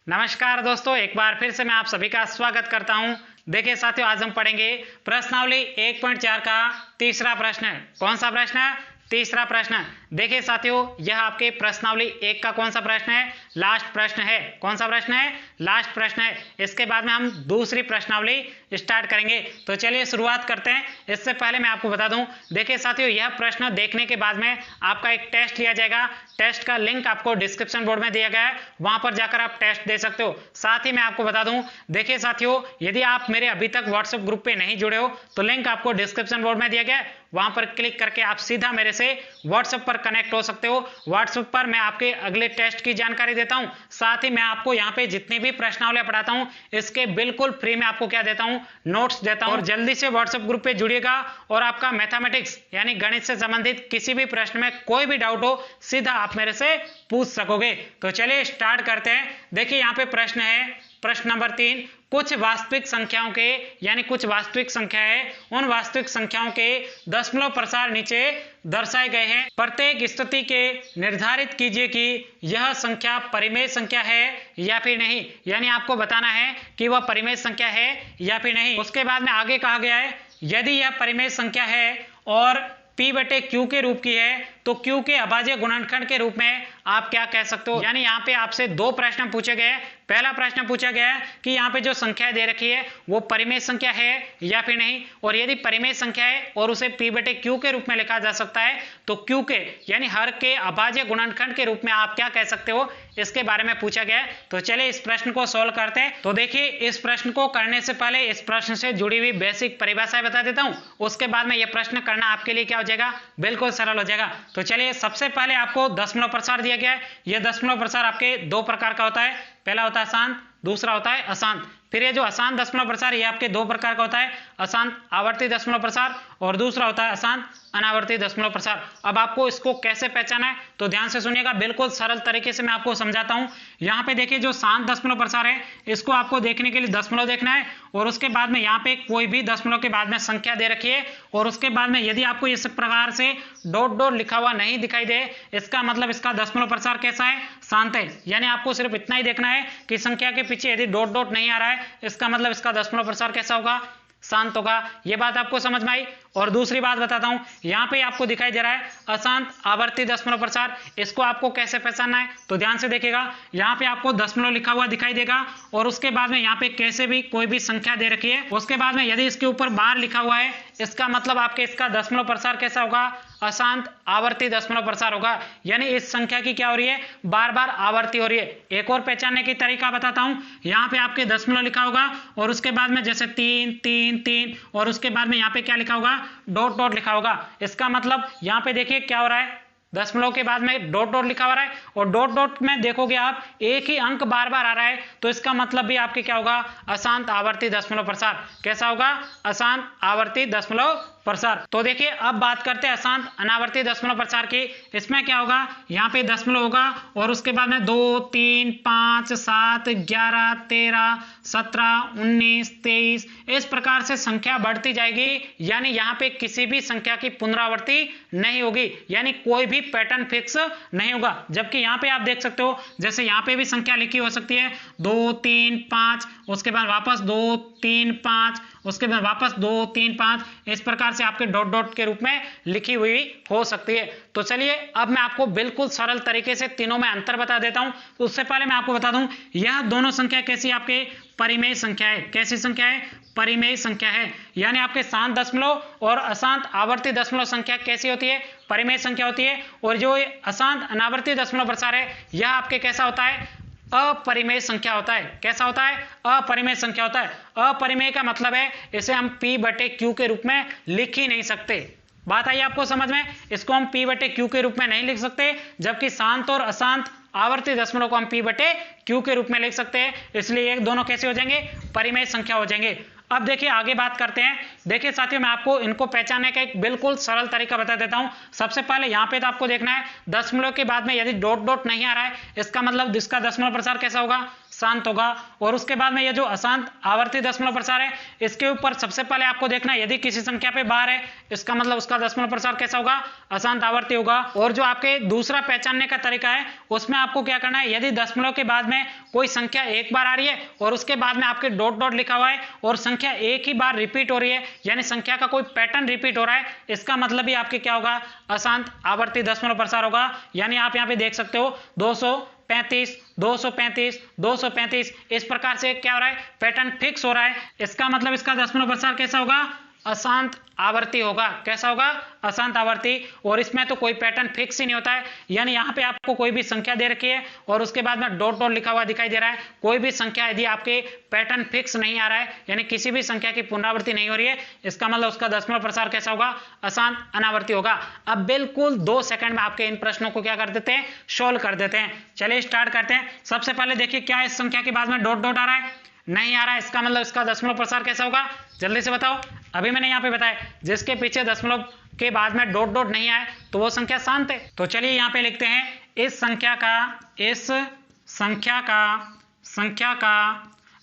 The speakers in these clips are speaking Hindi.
नमस्कार दोस्तों, एक बार फिर से मैं आप सभी का स्वागत करता हूं। देखिए साथियों, आज हम पढ़ेंगे प्रश्नावली 1.4 का तीसरा प्रश्न। कौन सा प्रश्न? तीसरा प्रश्न। देखिए साथियों, यह आपके प्रश्नावली 1 का कौन सा प्रश्न है? लास्ट प्रश्न है। कौन सा प्रश्न है? लास्ट प्रश्न है। इसके बाद में हम दूसरी प्रश्नावली स्टार्ट करेंगे। तो चलिए शुरुआत करते हैं। इससे पहले मैं आपको बता दूं, देखिए साथियों, यह प्रश्न देखने के बाद में आपका एक टेस्ट लिया जाएगा। टेस्ट का लिंक आपको डिस्क्रिप्शन बोर्ड में दिया गया है, वहां पर जाकर आप टेस्ट दे सकते हो। साथ ही मैं आपको बता दूं, देखिए साथियों, यदि आप मेरे अभी तक व्हाट्सएप ग्रुप पे नहीं जुड़े हो तो लिंक आपको डिस्क्रिप्शन बोर्ड में दिया गया है, वहां पर क्लिक करके आप सीधा मेरे से व्हाट्सएप पर कनेक्ट हो सकते हो। व्हाट्सएप पर मैं आपके अगले टेस्ट की जानकारी देता हूं, साथ ही मैं आपको यहाँ पे जितनी भी प्रश्नावलियां पढ़ाता हूं इसके बिल्कुल फ्री में आपको क्या देता हूं? नोट्स देता हूं। और जल्दी से व्हाट्सएप ग्रुप पे जुड़िएगा और आपका मैथमेटिक्स यानी गणित से संबंधित किसी भी प्रश्न में कोई भी डाउट हो सीधा आप मेरे से पूछ सकोगे। तो चलिए स्टार्ट करते हैं। देखिए यहाँ पे प्रश्न है, प्रश्न नंबर 3। कुछ वास्तविक संख्याओं के यानी कुछ वास्तविक संख्या है, उन वास्तविक संख्याओं के दशमलव प्रसार नीचे दर्शाए गए हैं। प्रत्येक स्थिति के निर्धारित कीजिए कि यह संख्या परिमेय संख्या है या फिर नहीं। यानी आपको बताना है कि वह परिमेय संख्या है या फिर नहीं। उसके बाद में आगे कहा गया है, यदि यह परिमेय संख्या है और P बटे Q के रूप की है तो Q के अभाज्य गुणनखंड के रूप में आप क्या कह सकते हो। यानी यहाँ पे आपसे दो प्रश्न पूछे गए। पहला प्रश्न पूछा गया है कि यहाँ पे जो संख्या दे रखी है वो परिमेय संख्या है या फिर नहीं, और यदि परिमेय संख्या है और उसे P बटे Q के रूप में लिखा जा सकता है तो Q के यानी हर के अभाज्य गुणनखंड के रूप में आप क्या कह सकते हो, इसके बारे में पूछा गया है। तो चलिए इस प्रश्न को सॉल्व करते हैं। तो देखिए, इस प्रश्न को करने से पहले इस प्रश्न से जुड़ी हुई बेसिक परिभाषाएं बता देता हूं, उसके बाद में यह प्रश्न करना आपके लिए क्या हो जाएगा, बिल्कुल सरल हो जाएगा। तो चलिए, सबसे पहले आपको दशमलव प्रसार दिया गया है। यह दशमलव प्रसार आपके दो प्रकार का होता है, पहला होता है अशांत, दूसरा होता है अशांत। फिर ये जो अशांत दशमलव प्रसार ये आपके दो प्रकार का होता है, अशांत आवर्ती दशमलव प्रसार और दूसरा होता है अशांत अनावर्ती दशमलव प्रसार। अब आपको इसको कैसे पहचाना है तो ध्यान से सुनिएगा, बिल्कुल सरल तरीके से मैं आपको समझाता हूं। यहाँ पे देखिए, जो शांत दशमलव प्रसार है इसको आपको देखने के लिए दशमलव देखना है और उसके बाद में यहाँ पे कोई भी दशमलव के बाद में संख्या दे रखी है और उसके बाद में यदि आपको इस प्रकार से डॉट डॉट लिखा हुआ नहीं दिखाई दे, इसका मतलब इसका दशमलव प्रसार कैसा है, शांत है। यानी आपको सिर्फ इतना ही देखना है कि संख्या के पीछे यदि डॉट डॉट नहीं आ रहा है, इसका मतलब इसका दशमलव प्रसार कैसा होगा, शांत होगा। यह बात आपको समझ में आई। और दूसरी बात बताता हूं, यहां पे आपको दिखाई दे रहा है अशांत आवर्ती दशमलव प्रसार, इसको आपको कैसे पहचानना है तो ध्यान से देखिएगा। यहां पे आपको दशमलव लिखा हुआ दिखाई देगा और उसके बाद में यहां पे कैसे भी कोई भी संख्या दे रखी है, उसके बाद में यदि इसके ऊपर बार लिखा हुआ है, इसका मतलब आपके इसका दशमलव प्रसार कैसा होगा, अशांत आवर्ती दशमलव प्रसार होगा। यानी इस संख्या की क्या हो रही है, बार बार आवर्ती हो रही है। एक और पहचानने की तरीका बताता हूं, यहां पे आपके दशमलव लिखा होगा और उसके बाद में जैसे 3 3 3 और उसके बाद में यहां पे क्या लिखा होगा, डॉट डॉट लिखा होगा। इसका मतलब यहां पे देखिए क्या हो रहा है, दशमलव के बाद में डॉट डॉट लिखा हो रहा है और डॉट डॉट में देखोगे आप एक ही अंक बार बार आ रहा है, तो इसका मतलब भी आपके क्या होगा, अशांत आवर्ती दशमलव प्रसार। कैसा होगा, अशांत आवर्ती दशमलव प्रसार। तो देखिए, अब बात करते हैं अशांत अनावर्ती दशमलव प्रसार की। इसमें क्या होगा, यहाँ पे दशमलव होगा और उसके बाद में 2 3 5 7 11 13 17 19 23 इस प्रकार से संख्या बढ़ती जाएगी। यानी यहाँ पे किसी भी संख्या की पुनरावृत्ति नहीं होगी, यानी कोई भी पैटर्न फिक्स नहीं होगा। जबकि यहाँ पे आप देख सकते हो, जैसे यहाँ पे भी संख्या लिखी हो सकती है 2 3 5, उसके बाद वापस 2 3 5, उसके बाद वापस 2 3 5, इस प्रकार से आपके डॉट डॉट के रूप में लिखी हुई हो सकती है। तो चलिए, अब मैं आपको बिल्कुल सरल तरीके से तीनों में अंतर बता देता हूं। तो उससे पहले मैं आपको बता दूं, यह दोनों संख्या कैसी आपके परिमेय संख्या है। कैसी संख्या है, परिमेय संख्या है। यानी आपके शांत दशमलव और अशांत आवर्ती दशमलव संख्या कैसी होती है, परिमेय संख्या होती है। और जो अशांत अनावर्ती दशमलव प्रसार है यह आपके कैसा होता है, अपरिमेय संख्या होता है। कैसा होता है, अपरिमेय संख्या होता है। अपरिमेय का मतलब है इसे हम P बटे Q के रूप में लिख ही नहीं सकते। बात आई आपको समझ में, इसको हम P बटे Q के रूप में नहीं लिख सकते, जबकि शांत और अशांत आवर्ती दशमलव को हम P बटे Q के रूप में लिख सकते हैं। इसलिए ये दोनों कैसे हो जाएंगे, परिमेय संख्या हो जाएंगे। अब देखिए आगे बात करते हैं। देखिए साथियों, मैं आपको इनको पहचानने का एक बिल्कुल सरल तरीका बता देता हूं। सबसे पहले यहाँ पे तो आपको देखना है दशमलव के बाद में यदि डॉट डॉट नहीं आ रहा है, इसका मतलब इसका दशमलव प्रसार कैसा होगा, शांत होगा। और उसके बाद में ये जो अशांत आवर्ती दशमलव प्रसार है, इसके ऊपर सबसे पहले आपको देखना है, यदि किसी संख्या पे बार है इसका मतलब उसका दशमलव प्रसार कैसा होगा, अशांत आवर्ती होगा। और जो आपके दूसरा पहचानने का तरीका है उसमें आपको क्या करना है, यदि दशमलव के बाद में कोई संख्या एक बार आ रही है और उसके बाद में आपके डॉट डॉट लिखा हुआ है और संख्या एक ही बार रिपीट हो रही है, यानी संख्या का कोई पैटर्न रिपीट हो रहा है, इसका मतलब भी आपके क्या होगा, अशांत आवर्ती दशमलव प्रसार होगा। यानी आप यहाँ पे देख सकते हो 235, 235, 235, इस प्रकार से क्या हो रहा है, पैटर्न फिक्स हो रहा है। इसका मतलब इसका दशमलव प्रसार कैसा होगा, अशांत आवर्ती होगा। कैसा होगा, अशांत आवर्ती। और इसमें तो कोई पैटर्न फिक्स ही नहीं होता है, यानी यहाँ पे आपको कोई भी संख्या दे रखी है और उसके बाद में डॉट डॉट लिखा हुआ दिखाई दे रहा है, कोई भी संख्या यदि आपके पैटर्न फिक्स नहीं आ रहा है, यानी किसी भी संख्या की पुनरावृत्ति नहीं हो रही है, इसका मतलब उसका दशमलव प्रसार कैसा होगा, अशांत अनावर्ती होगा। अब बिल्कुल 2 सेकंड में आपके इन प्रश्नों को क्या कर देते हैं, सोल्व कर देते हैं। चलिए स्टार्ट करते हैं। सबसे पहले देखिए क्या इस संख्या के बाद में डॉट डॉट आ रहा है, नहीं आ रहा है, इसका मतलब इसका दशमलव प्रसार कैसा होगा, जल्दी से बताओ। अभी मैंने यहाँ पे बताया जिसके पीछे दशमलव के बाद में डॉट डॉट नहीं आए तो वो संख्या शांत है। तो चलिए यहाँ पे लिखते हैं इस संख्या का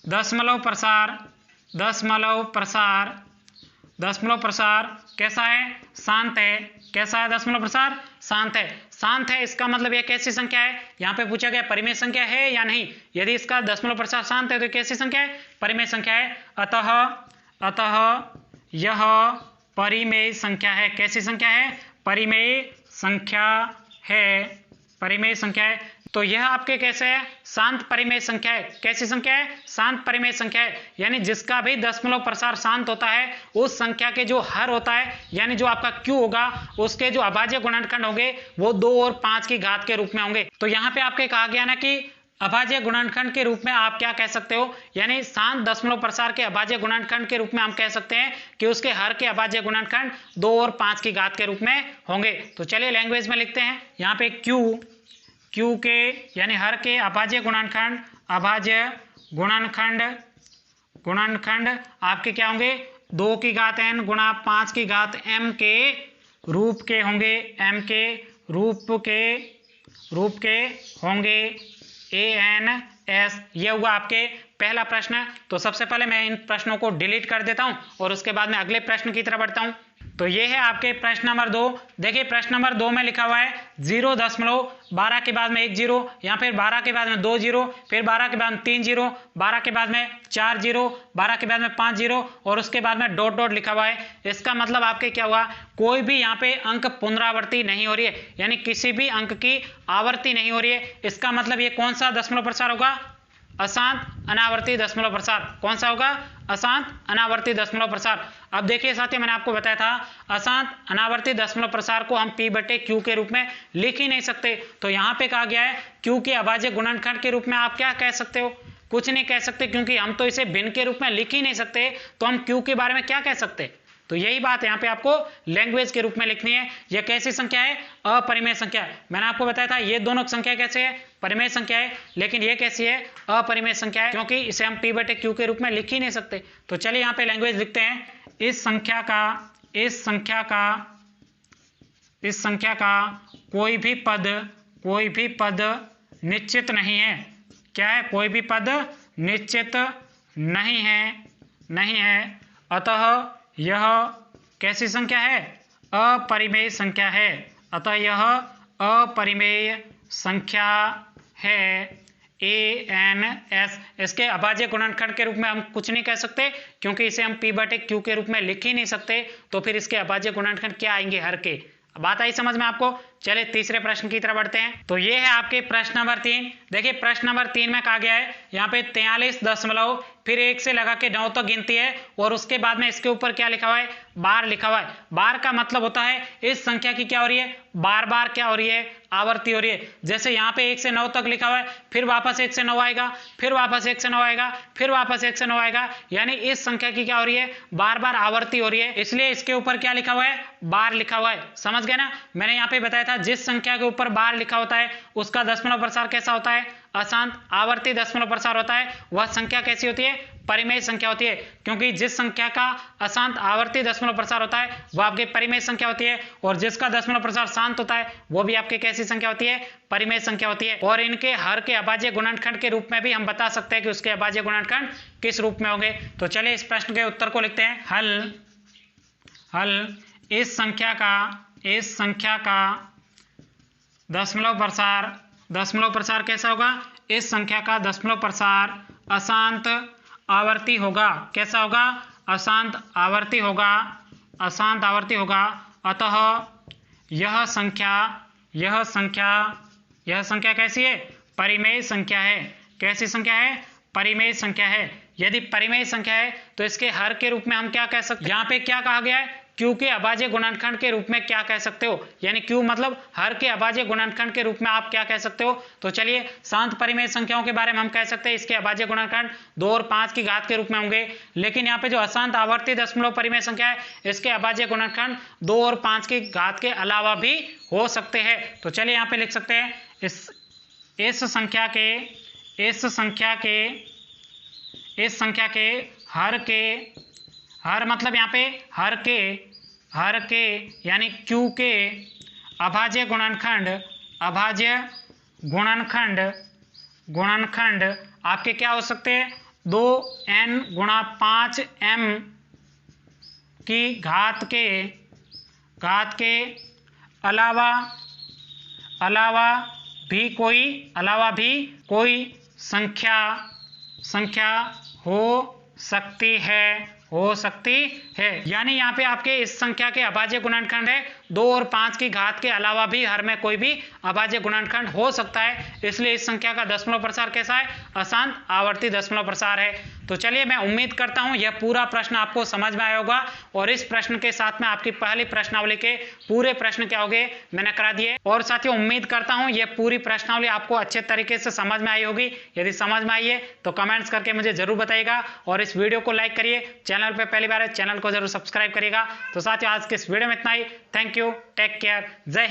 दशमलव प्रसार कैसा है, शांत है। कैसा है, दशमलव प्रसार शांत है। शांत है इसका मतलब यह कैसी संख्या है, यहाँ पे पूछा गया परिमेय संख्या है या नहीं। यदि इसका दशमलव प्रसार शांत है तो कैसी संख्या है, परिमेय संख्या है। अतः यह परिमेय संख्या है। कैसी संख्या है, परिमेय संख्या है। तो यह आपके कैसे है, शांत परिमेय संख्या है। कैसी संख्या है, शांत परिमेय संख्या है। यानी जिसका भी दशमलव प्रसार शांत होता है उस संख्या के जो हर होता है, यानी जो आपका Q होगा, उसके जो अभाज्य गुणनखंड होंगे वो 2 और 5 की घात के रूप में होंगे। तो यहाँ पे आपके कहा गया ना कि अभाज्य गुणनखंड के रूप में आप क्या कह सकते हो, यानी शांत दशमलव प्रसार के अभाज्य गुणनखंड के रूप में हम कह सकते हैं कि उसके हर के अभाज्य गुणनखंड 2 और 5 की घात के रूप में होंगे। तो चलिए लैंग्वेज में लिखते हैं, यहाँ पे Q के यानी हर के अभाज्य गुणनखंड आपके क्या होंगे, 2 की घात n गुणा 5 की घात m के रूप के होंगे, m के रूप के होंगे, ANS। ये हुआ आपके पहला प्रश्न। तो सबसे पहले मैं इन प्रश्नों को डिलीट कर देता हूं और उसके बाद में अगले प्रश्न की तरफ बढ़ता हूं। तो ये है आपके प्रश्न नंबर 2। देखिए प्रश्न नंबर 2 में लिखा हुआ है 0.12 के बाद में 1 0, या फिर 12 के बाद में 2 0, फिर 12 के बाद में 3 0, 12 के बाद में 4 0, 12 के बाद में 5 0 और उसके बाद में डॉट डॉट लिखा हुआ है। इसका मतलब आपके क्या हुआ, कोई भी यहाँ पे अंक पुनरावृत्ति नहीं हो रही है, यानी किसी भी अंक की आवर्ती नहीं हो रही है। इसका मतलब ये कौन सा दशमलव प्रसार होगा, अशांत अनावर्ती दशमलव प्रसार। कौन सा होगा, अशांत अनावर्ती दशमलव प्रसार। अब देखिए साथियों, मैंने आपको बताया था अशांत अनावर्ती दशमलव प्रसार को हम P/Q के रूप में लिख ही नहीं सकते। तो यहाँ पे कहा गया है Q के अभाज्य गुणनखंड के रूप में आप क्या कह सकते हो, कुछ नहीं कह सकते, क्योंकि हम तो इसे भिन्न के रूप में लिख ही नहीं सकते, तो हम Q के बारे में क्या कह सकते। तो यही बात यहाँ पे आपको लैंग्वेज के रूप में लिखनी है। यह कैसी संख्या है, अपरिमेय संख्या है। मैंने आपको बताया था ये दोनों संख्या कैसे है, परिमेय संख्या है, लेकिन ये कैसी है, अपरिमेय संख्या है, क्योंकि इसे हम P/Q के रूप में लिख ही नहीं सकते। तो चलिए यहाँ पे लैंग्वेज लिखते हैं, इस संख्या का कोई भी पद निश्चित नहीं है। क्या है, कोई भी पद निश्चित नहीं है। अतः यह कैसी संख्या है, अपरिमेय संख्या है। अतः यह अपरिमेय संख्या है, ANS। इसके अभाज्य गुणनखंड के रूप में हम कुछ नहीं कह सकते, क्योंकि इसे हम P/Q के रूप में लिख ही नहीं सकते। तो फिर इसके अभाज्य गुणनखंड क्या आएंगे, हर के। बात आई समझ में आपको। चलिए तीसरे प्रश्न की तरफ बढ़ते हैं। तो ये है आपके प्रश्न नंबर 3। देखिए प्रश्न नंबर 3 में कहा गया है यहाँ पे 43 दशमलव फिर 1 से लगा के 9 तक गिनती है और उसके बाद में इसके ऊपर क्या लिखा हुआ है, बार लिखा हुआ है। बार का मतलब होता है इस संख्या की क्या हो रही है, बार बार क्या हो रही है, आवर्ती हो रही है। जैसे यहाँ पे 1 से 9 तक लिखा हुआ है, फिर वापस 1 से 9 आएगा, फिर वापस 1 से 9 आएगा, फिर वापस 1 से 9 आएगा, यानी इस संख्या की क्या हो रही है, बार बार आवर्ती हो रही है, इसलिए इसके ऊपर क्या लिखा हुआ है, बार लिखा हुआ है। समझ गए ना। मैंने यहाँ पे बताया था जिस संख्या के ऊपर बार लिखा होता है उसका दशमलव प्रसार कैसा होता है, अशांत आवर्ती दशमलव प्रसार होता है वह संख्या कैसी होती है? परिमेय संख्या होती है, क्योंकि जिस संख्या का अशांत आवर्ती दशमलव प्रसार होता है वह आपकी परिमेय संख्या होती है, और जिसका दशमलव प्रसार शांत होता है वो भी आपकी कैसी संख्या होती है? परिमेय संख्या होती है। और इनके हर के अभाज्य गुणनखंड के रूप में भी हम बता सकते हैं कि उसके अभाज्य गुणनखंड किस रूप में होंगे। तो चलिए इस प्रश्न के उत्तर को लिखते हैं। हल इस संख्या का दशमलव प्रसार कैसा होगा? इस संख्या का दशमलव प्रसार अशांत आवर्ती होगा। कैसा होगा? अशांत आवर्ती होगा। अतः यह संख्या कैसी है? परिमेय संख्या है। कैसी संख्या है? परिमेय संख्या है। यदि परिमेय संख्या है तो इसके हर के रूप में हम क्या कह सकते हैं? यहाँ पे क्या कहा गया है? Q के अभाज्य गुणनखंड के रूप में क्या कह सकते हो? यानी Q मतलब हर के अभाज्य गुणनखंड के रूप में आप क्या कह सकते हो? तो चलिए शांत परिमेय संख्याओं के बारे में हम कह सकते हैं इसके अभाज्य गुणनखंड 2 और 5 की घात के रूप में होंगे। लेकिन यहाँ पे जो अशांत आवर्ती दशमलव परिमेय संख्या है इसके अभाज्य गुणनखंड 2 और 5 की घात के अलावा भी हो सकते हैं। तो चलिए यहाँ पे लिख सकते हैं इस संख्या के हर मतलब यहाँ पे हर के यानी Q के अभाज्य गुणनखंड आपके क्या हो सकते हैं? 2n गुणा 5m की घात के अलावा भी कोई संख्या हो सकती है। यानी यहाँ पे आपके इस संख्या के अभाज्य गुणनखंड है 2 और 5 की घात के अलावा भी हर में कोई भी अभाज्य गुणनखंड हो सकता है। इसलिए इस संख्या का दशमलव प्रसार कैसा है? अशांत आवर्ती दशमलव प्रसार है। तो चलिए मैं उम्मीद करता हूं यह पूरा प्रश्न आपको समझ में आया होगा, और इस प्रश्न के साथ में आपकी पहली प्रश्नावली के पूरे प्रश्न क्या हो गए मैंने करा दिए। और साथियों उम्मीद करता हूं यह पूरी प्रश्नावली आपको अच्छे तरीके से समझ में आई होगी। यदि समझ में आई है तो कमेंट्स करके मुझे जरूर बताइएगा, और इस वीडियो को लाइक करिए। चैनल पर पहली बार है चैनल को जरूर सब्सक्राइब करिएगा। तो साथियों आज के इस वीडियो में इतना ही। थैंक यू, टेक केयर, जय हिंद।